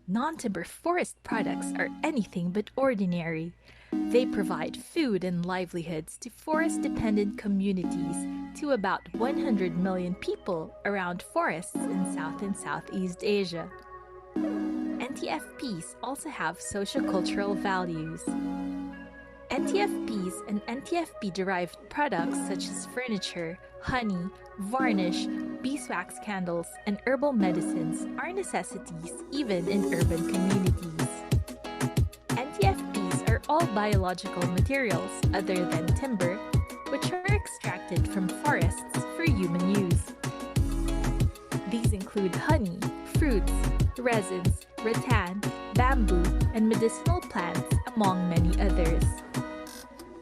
Non-timber forest products are anything but ordinary. They provide food and livelihoods to forest-dependent communities, to about 100 million people around forests in South and Southeast Asia. NTFPs also have sociocultural values. NTFPs and NTFP-derived products such as furniture, honey, varnish, beeswax candles, and herbal medicines are necessities even in urban communities. NTFPs are all biological materials other than timber, which are extracted from forests for human use. These include honey, fruits, resins, rattan, bamboo, and medicinal plants, among many others.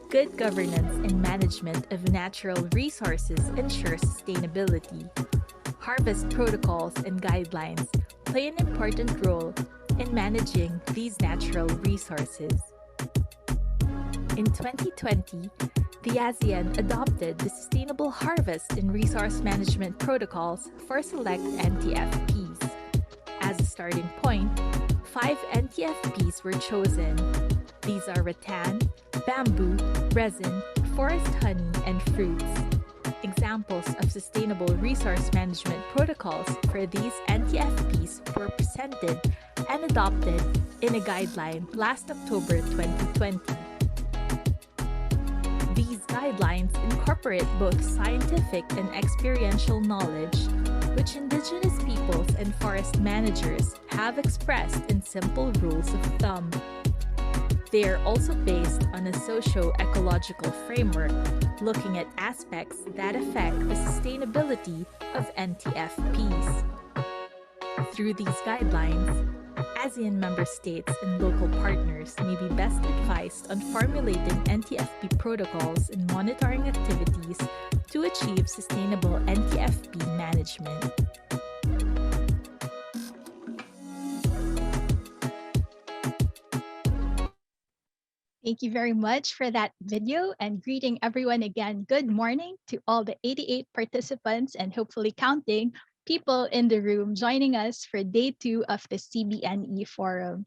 Good governance and management of natural resources ensure sustainability. Harvest protocols and guidelines play an important role in managing these natural resources. In 2020, the ASEAN adopted the Sustainable Harvest and Resource Management Protocols for select NTFPs. As a starting point, 5 NTFPs were chosen. These are rattan, bamboo, resin, forest honey, and fruits. Examples of sustainable resource management protocols for these NTFPs were presented and adopted in a guideline last October 2020. These guidelines incorporate both scientific and experiential knowledge, which indigenous peoples and forest managers have expressed in simple rules of thumb. They are also based on a socio-ecological framework, looking at aspects that affect the sustainability of NTFPs. Through these guidelines, ASEAN member states and local partners may be best advised on formulating NTFP protocols and monitoring activities to achieve sustainable NTFP management. Thank you very much for that video, and greeting everyone again. Good morning to all the 88 participants and hopefully counting people in the room joining us for day 2 of the CBNE forum.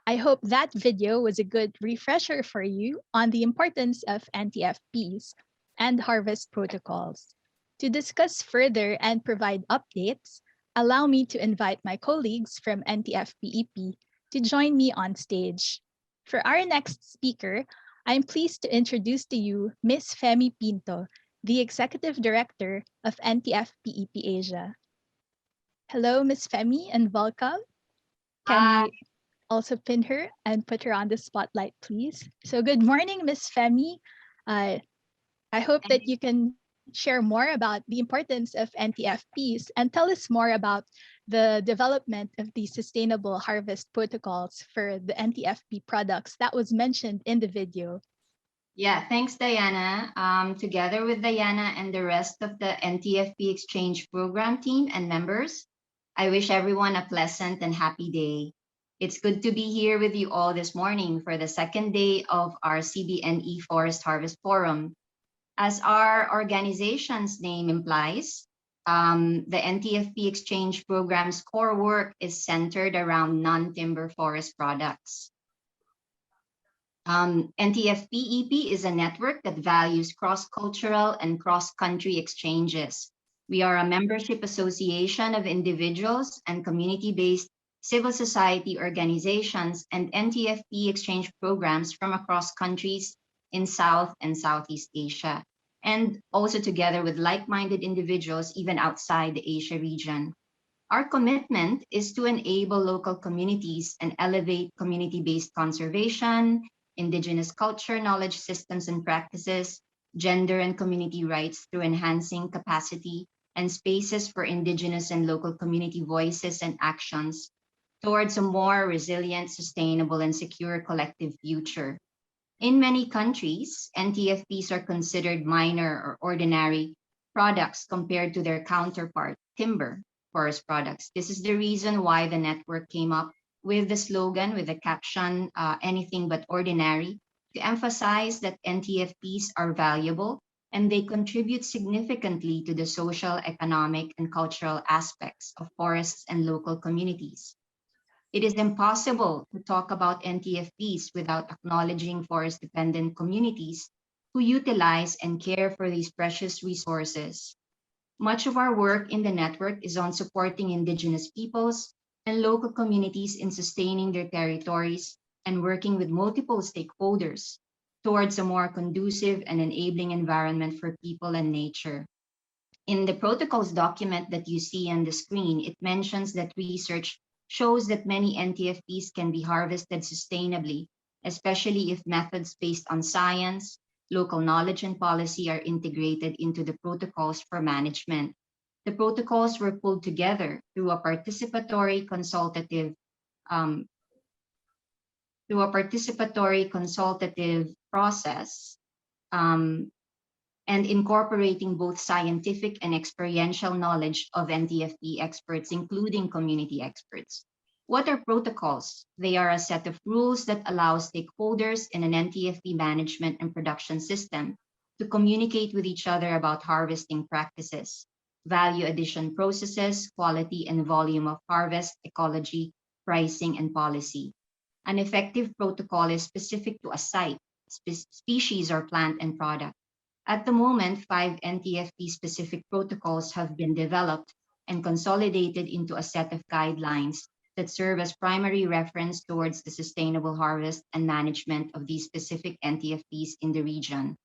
I hope that video was a good refresher for you on the importance of NTFPs and harvest protocols. To discuss further and provide updates, allow me to invite my colleagues from NTFP-EP to join me on stage. For our next speaker, I'm pleased to introduce to you Ms. Femi Pinto, the Executive Director of NTFP-EP Asia. Hello, Ms. Femi, and welcome. Can we also pin her and put her on the spotlight, please? So good morning, Ms. Femi. I hope that you can share more about the importance of NTFPs and tell us more about the development of the sustainable harvest protocols for the NTFP products that was mentioned in the video. Yeah, thanks, Diana. Together with Diana and the rest of the NTFP Exchange Program team and members, I wish everyone a pleasant and happy day. It's good to be here with you all this morning for the second day of our CBNE Forest Harvest Forum. As our organization's name implies, the NTFP Exchange Program's core work is centered around non-timber forest products. NTFP-EP is a network that values cross-cultural and cross-country exchanges. We are a membership association of individuals and community-based civil society organizations and NTFP exchange programs from across countries in South and Southeast Asia, and also together with like-minded individuals even outside the Asia region. Our commitment is to enable local communities and elevate community-based conservation, indigenous culture, knowledge systems and practices, gender and community rights through enhancing capacity and spaces for indigenous and local community voices and actions towards a more resilient, sustainable, and secure collective future. In many countries, NTFPs are considered minor or ordinary products compared to their counterpart, timber forest products. This is the reason why the network came up with the slogan, with the caption, anything but ordinary, to emphasize that NTFPs are valuable and they contribute significantly to the social, economic, and cultural aspects of forests and local communities. It is impossible to talk about NTFPs without acknowledging forest-dependent communities who utilize and care for these precious resources. Much of our work in the network is on supporting Indigenous peoples and local communities in sustaining their territories and working with multiple stakeholders towards a more conducive and enabling environment for people and nature. In the protocols document that you see on the screen, it mentions that research shows that many NTFPs can be harvested sustainably, especially if methods based on science, local knowledge, and policy are integrated into the protocols for management. The protocols were pulled together through a participatory um, consultative process, um, and incorporating both scientific and experiential knowledge of NTFP experts, including community experts. What are protocols? They are a set of rules that allow stakeholders in an NTFP management and production system to communicate with each other about harvesting practices, value addition processes, quality and volume of harvest, ecology, pricing, and policy. An effective protocol is specific to a site, species, or plant and product. At the moment, 5 NTFP-specific protocols have been developed and consolidated into a set of guidelines that serve as primary reference towards the sustainable harvest and management of these specific NTFPs in the region.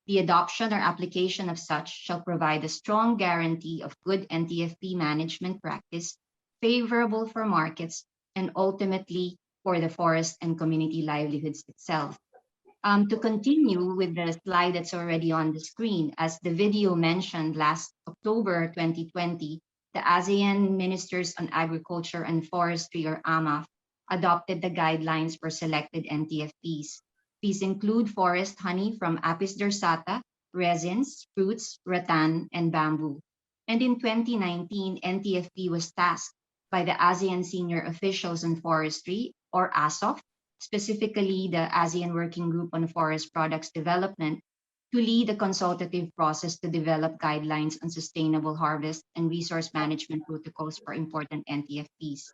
The adoption or application of such shall provide a strong guarantee of good NTFP management practice, favorable for markets, and ultimately for the forest and community livelihoods itself. To continue with the slide that's already on the screen, as the video mentioned last October 2020, the ASEAN Ministers on Agriculture and Forestry, or AMAF, adopted the guidelines for selected NTFPs. These include forest honey from Apis dorsata, resins, fruits, rattan, and bamboo. And in 2019, NTFP was tasked by the ASEAN Senior Officials on Forestry, or ASOF, specifically the ASEAN Working Group on Forest Products Development, to lead a consultative process to develop guidelines on sustainable harvest and resource management protocols for important NTFPs.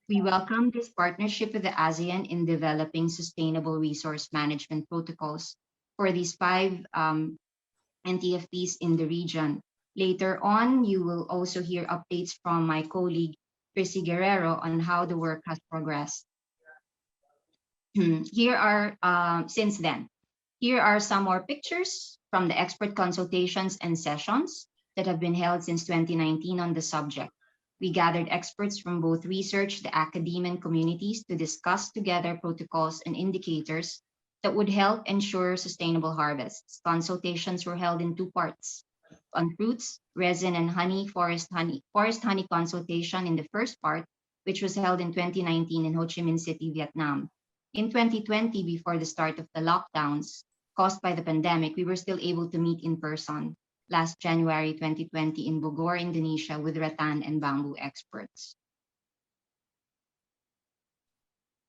We welcome this partnership with the ASEAN in developing sustainable resource management protocols for these 5 NTFPs in the region. Later on, you will also hear updates from my colleague, Chrissy Guerrero, on how the work has progressed. Here are some more pictures from the expert consultations and sessions that have been held since 2019 on the subject. We gathered experts from both research, the academia, and communities to discuss together protocols and indicators that would help ensure sustainable harvests. Consultations were held in 2 parts. On fruits, resin, and honey, forest honey consultation in the first part, which was held in 2019 in Ho Chi Minh City, Vietnam. In 2020, before the start of the lockdowns caused by the pandemic, we were still able to meet in person last January 2020 in Bogor, Indonesia, with rattan and bamboo experts.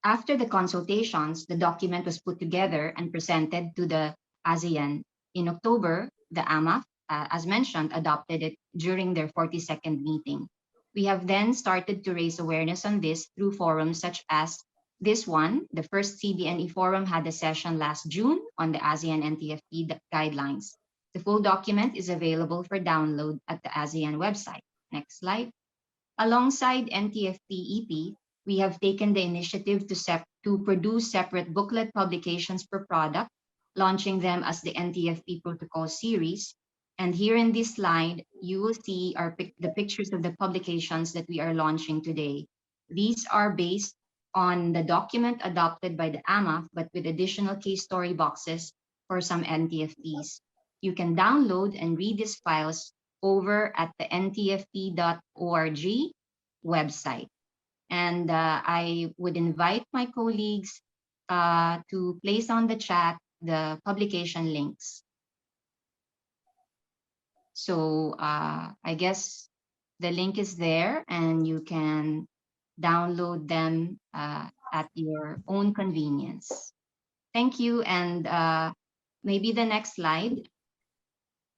After the consultations, the document was put together and presented to the ASEAN. In October, the AMAF, as mentioned, adopted it during their 42nd meeting. We have then started to raise awareness on this through forums such as this one. The first CBNE forum had a session last June on the ASEAN NTFP guidelines. The full document is available for download at the ASEAN website. Next slide. Alongside NTFP-EP, we have taken the initiative to produce separate booklet publications per product, launching them as the NTFP protocol series. And here in this slide, you will see the pictures of the publications that we are launching today. These are based on the document adopted by the AMAF, but with additional case story boxes for some NTFPs. You can download and read these files over at the ntfp.org website. And I would invite my colleagues to place on the chat the publication links. So I guess the link is there and you can download them at your own convenience. Thank you. And maybe the next slide.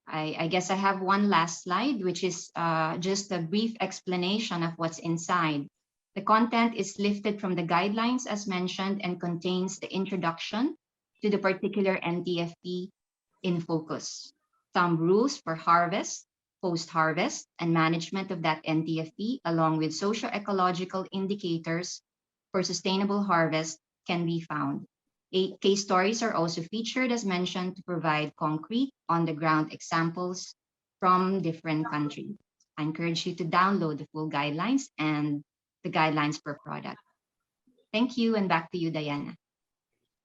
I guess I have one last slide, which is just a brief explanation of what's inside. The content is lifted from the guidelines as mentioned and contains the introduction to the particular NTFP in focus, some rules for harvest, post-harvest, and management of that NTFP, along with socio-ecological indicators for sustainable harvest can be found. Case stories are also featured as mentioned to provide concrete on-the-ground examples from different countries. I encourage you to download the full guidelines and the guidelines per product. Thank you, and back to you, Diana.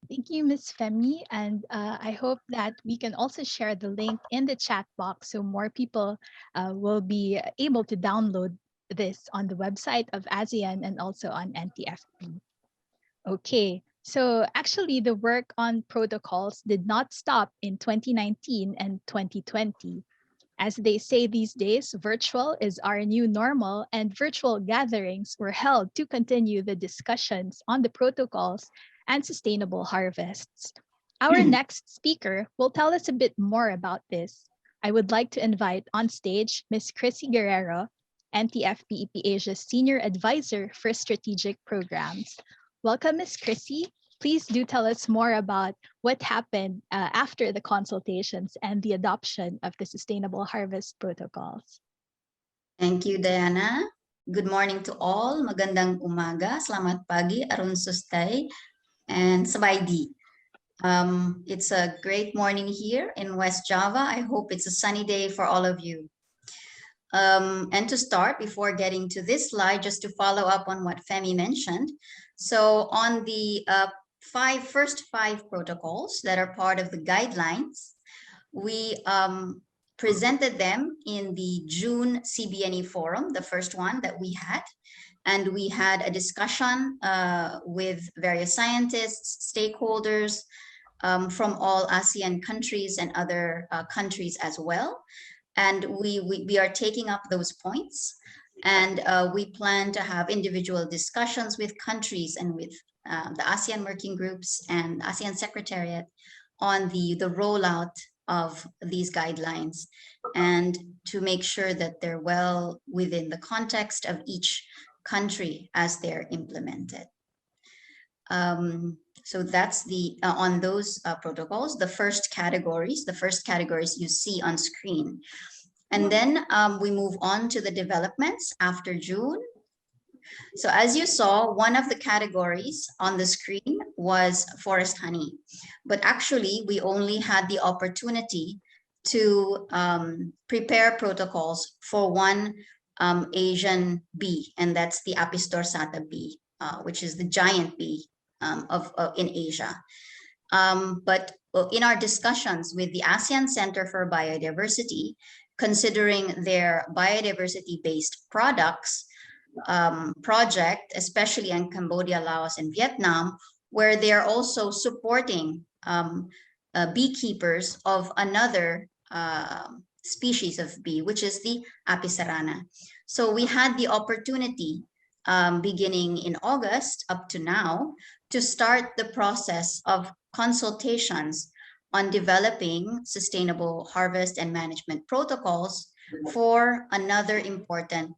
Thank you, Ms. Femi. And I hope that we can also share the link in the chat box so more people will be able to download this on the website of ASEAN and also on NTFP. Okay, so actually the work on protocols did not stop in 2019 and 2020. As they say these days, virtual is our new normal, and virtual gatherings were held to continue the discussions on the protocols and sustainable harvests. Our next speaker will tell us a bit more about this. I would like to invite on stage Ms. Chrissy Guerrero, NTFP-EP Asia's Senior Advisor for Strategic Programs. Welcome, Ms. Chrissy. Please do tell us more about what happened after the consultations and the adoption of the Sustainable Harvest Protocols. Thank you, Diana. Good morning to all. Magandang umaga, selamat pagi, arun sustay, and sabaydi. It's a great morning here in West Java. I hope it's a sunny day for all of you. And to start, before getting to this slide, just to follow up on what Femi mentioned. So on the first five protocols that are part of the guidelines, we presented them in the June CBNE forum, the first one that we had. And we had a discussion with various scientists, stakeholders from all ASEAN countries and other countries as well. And we are taking up those points. And we plan to have individual discussions with countries and with the ASEAN working groups and ASEAN Secretariat on the rollout of these guidelines and to make sure that they're well within the context of each country as they're implemented. So that's the on those protocols, the first categories you see on screen. And then we move on to the developments after June. So as you saw, one of the categories on the screen was forest honey, but actually we only had the opportunity to prepare protocols for one Asian bee, and that's the Apis dorsata bee, which is the giant bee in Asia. But in our discussions with the ASEAN Center for Biodiversity, considering their biodiversity-based products project, especially in Cambodia, Laos, and Vietnam, where they are also supporting beekeepers of another species of bee, which is the Apicerana. So we had the opportunity beginning in August up to now to start the process of consultations on developing sustainable harvest and management protocols for another important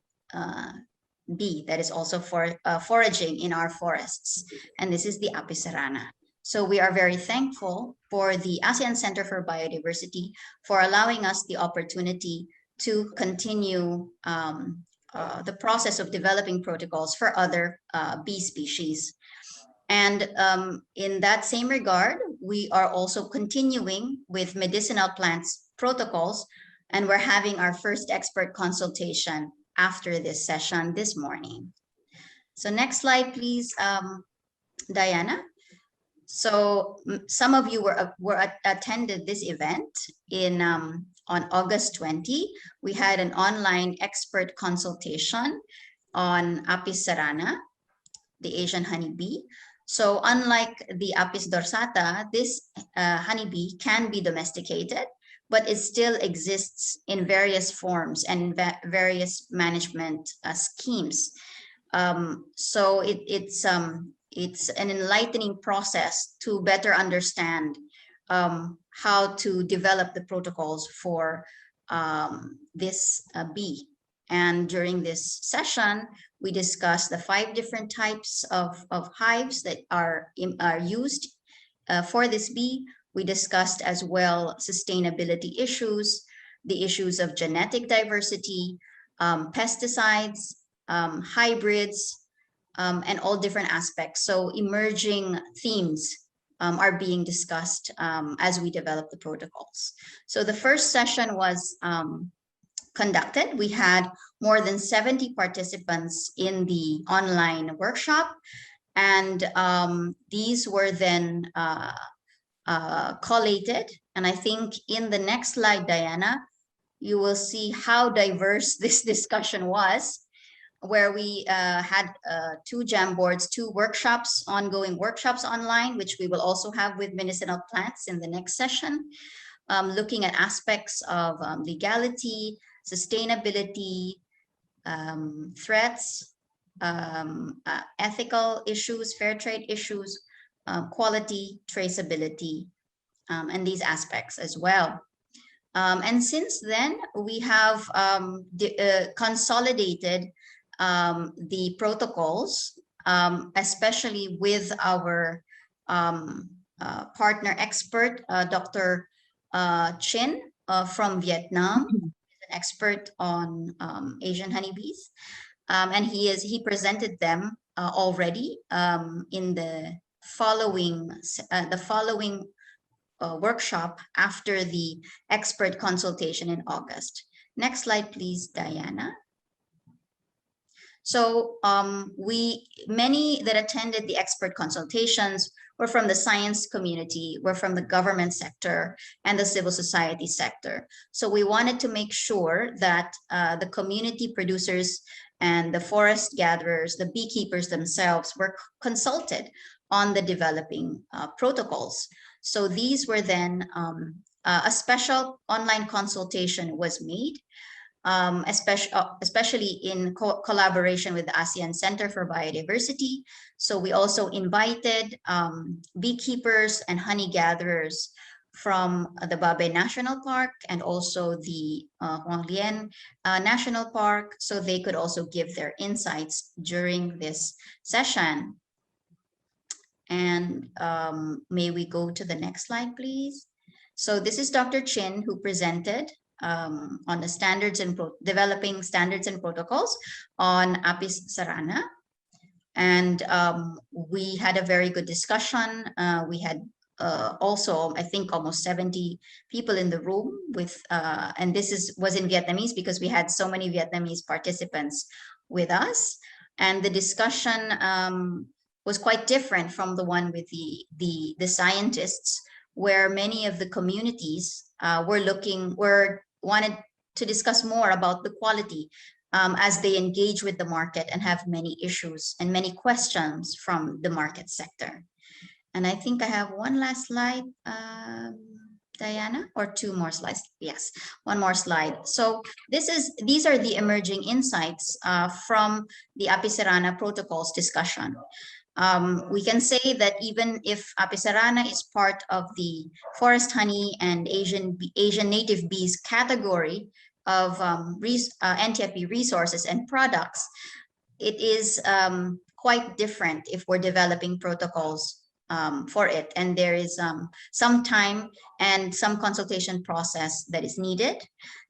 bee that is also foraging in our forests, and this is the Apicerana. So we are very thankful for the ASEAN Center for Biodiversity for allowing us the opportunity to continue the process of developing protocols for other bee species. And in that same regard, we are also continuing with medicinal plants protocols, and we're having our first expert consultation after this session this morning. So next slide, please, Diana. So some of you attended this event in on August 20. We had an online expert consultation on Apicerana, the Asian honeybee. So unlike the Apis dorsata, this honeybee can be domesticated, but it still exists in various forms and various management schemes. So it's an enlightening process to better understand how to develop the protocols for this bee. And during this session, we discussed the 5 different types of hives that are used for this bee. We discussed as well sustainability issues, the issues of genetic diversity, pesticides, hybrids, and all different aspects. So emerging themes are being discussed as we develop the protocols. So the first session was conducted. We had more than 70 participants in the online workshop, and these were then collated. And I think in the next slide, Diana, you will see how diverse this discussion was, where we had 2 Jamboards, 2 workshops, ongoing workshops online, which we will also have with medicinal plants in the next session, looking at aspects of legality, sustainability, threats, ethical issues, fair trade issues, quality, traceability, and these aspects as well. And since then, we have consolidated the protocols, especially with our partner expert, Dr. Chin from Vietnam, an expert on Asian honeybees. And he presented them already in the following workshop after the expert consultation in August. Next slide, please, Diana. So many that attended the expert consultations were from the science community, were from the government sector and the civil society sector. So we wanted to make sure that the community producers and the forest gatherers, the beekeepers themselves were consulted on the developing protocols. So these were then, a special online consultation was made, especially in collaboration with the ASEAN Center for Biodiversity. So we also invited beekeepers and honey gatherers from the Babay National Park and also the Huanglian National Park, so they could also give their insights during this session. And may we go to the next slide, please? So this is Dr. Chin, who presented on the standards and developing standards and protocols on Apicerana. And we had a very good discussion. We had also, I think, almost 70 people in the room with, and this was in Vietnamese because we had so many Vietnamese participants with us. And the discussion was quite different from the one with the scientists, where many of the communities wanted to discuss more about the quality as they engage with the market and have many issues and many questions from the market sector. And I think I have one last slide, Diana, or 2 more slides. Yes, one more slide. So these are the emerging insights from the Apicerana protocols discussion. We can say that even if Apicerana is part of the forest honey and Asian native bees category of NTFP resources and products, it is quite different if we're developing protocols for it. And there is some time and some consultation process that is needed.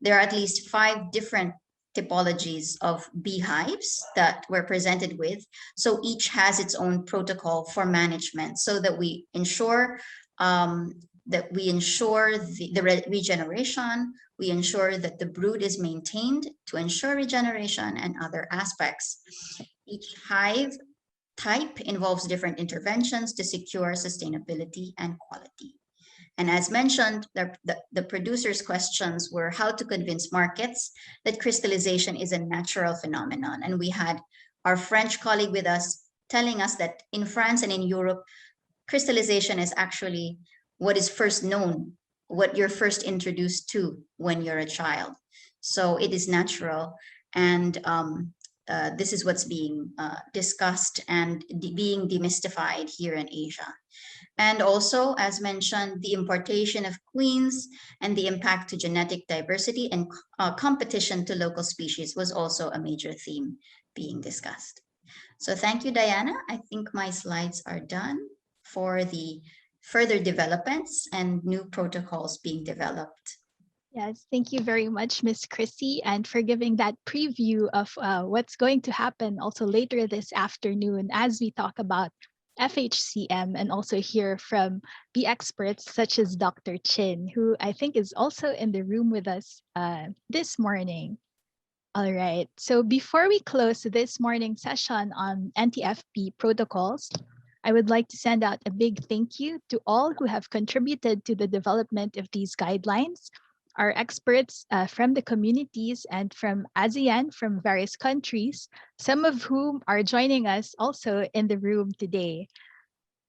There are at least 5 different typologies of beehives that we're presented with. So each has its own protocol for management so that we ensure the regeneration, we ensure that the brood is maintained to ensure regeneration and other aspects. Each hive type involves different interventions to secure sustainability and quality. And as mentioned, the producers' questions were how to convince markets that crystallization is a natural phenomenon. And we had our French colleague with us telling us that in France and in Europe, crystallization is actually what is first known, what you're first introduced to when you're a child. So it is natural. And this is what's being discussed and being demystified here in Asia. And also, as mentioned, the importation of queens and the impact to genetic diversity and competition to local species was also a major theme being discussed. So thank you, Diana. I think my slides are done for the further developments and new protocols being developed. Yes, thank you very much, Miss Chrissy, and for giving that preview of what's going to happen also later this afternoon as we talk about FHCM and also hear from the experts such as Dr. Chin, who I think is also in the room with us this morning. All right, so before we close this morning session on NTFP protocols, I would like to send out a big thank you to all who have contributed to the development of these guidelines, our experts from the communities and from ASEAN from various countries, some of whom are joining us also in the room today.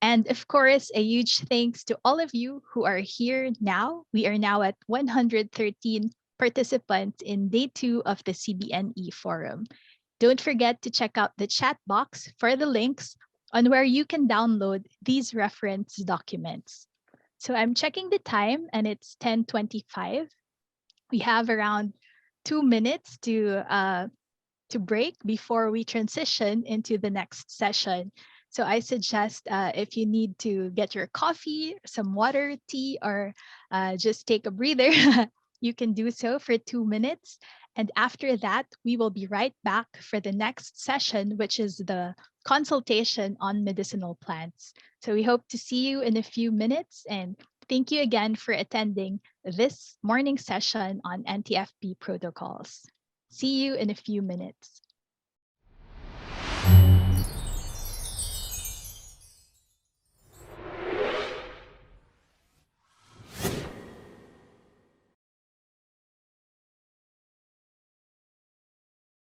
And of course, a huge thanks to all of you who are here now. We are now at 113 participants in day 2 of the CBNE forum. Don't forget to check out the chat box for the links on where you can download these reference documents. So I'm checking the time and it's 10:25. We have around 2 minutes to break before we transition into the next session. So I suggest if you need to get your coffee, some water, tea, or just take a breather, you can do so for 2 minutes. And after that, we will be right back for the next session, which is the consultation on medicinal plants. So we hope to see you in a few minutes, and thank you again for attending this morning session on NTFP protocols. See you in a few minutes.